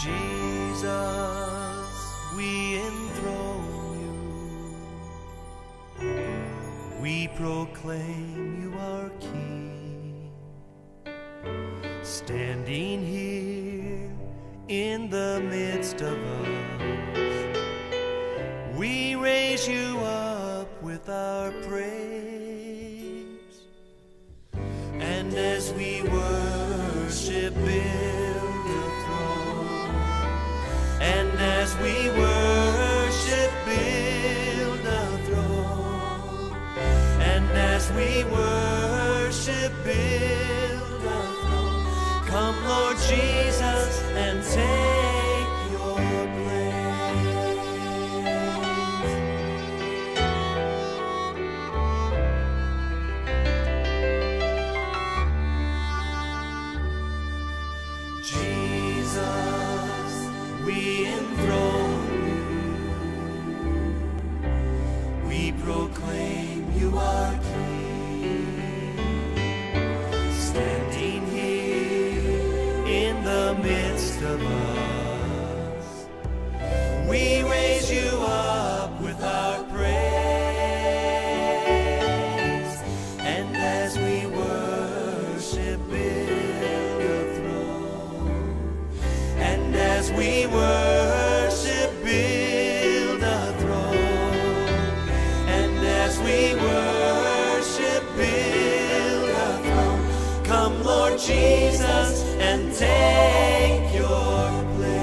Jesus, we enthrone you. We proclaim you our King. Standing here in the midst of us, we raise you up with our praise. And as we worship, build a throne. And as we worship, build a throne. And as we worship, build a throne. Come, Lord Jesus, and take your Jesus, we enthrone you. We proclaim you our King. Standing here in the midst of us, we raise you up with our praise. And as we worship, build a throne. And as we worship, build a throne. And as we worship, build a throne. Come, Lord Jesus, and take your place.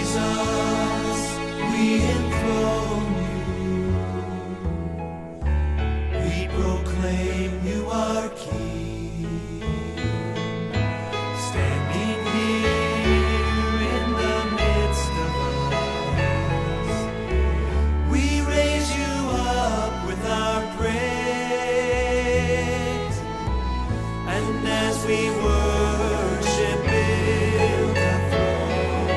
Jesus, we enthrone you. We proclaim you our King. Standing here in the midst of us, we raise you up with our praise. And as we worship, build a throne.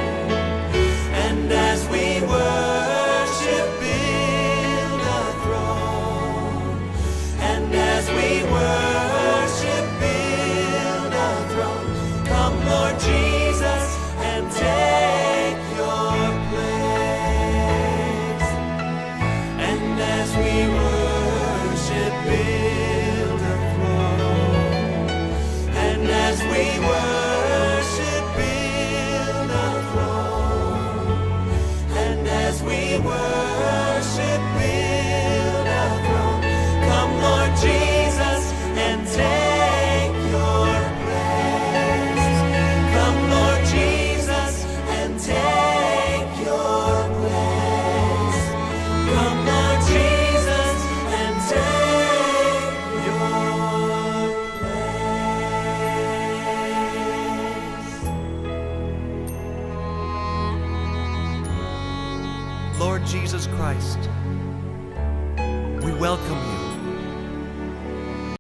And as we worship, build a throne. And as we worship, build a throne. Come, Lord Jesus, and take your place. And as we worship, build a throne. And as we worship, build a throne. And as we worship, build a throne. Come, Lord Jesus, and take your place. Come, Lord Jesus, and take your place. Come, Lord Jesus, and take your place. Lord Jesus Christ, we welcome you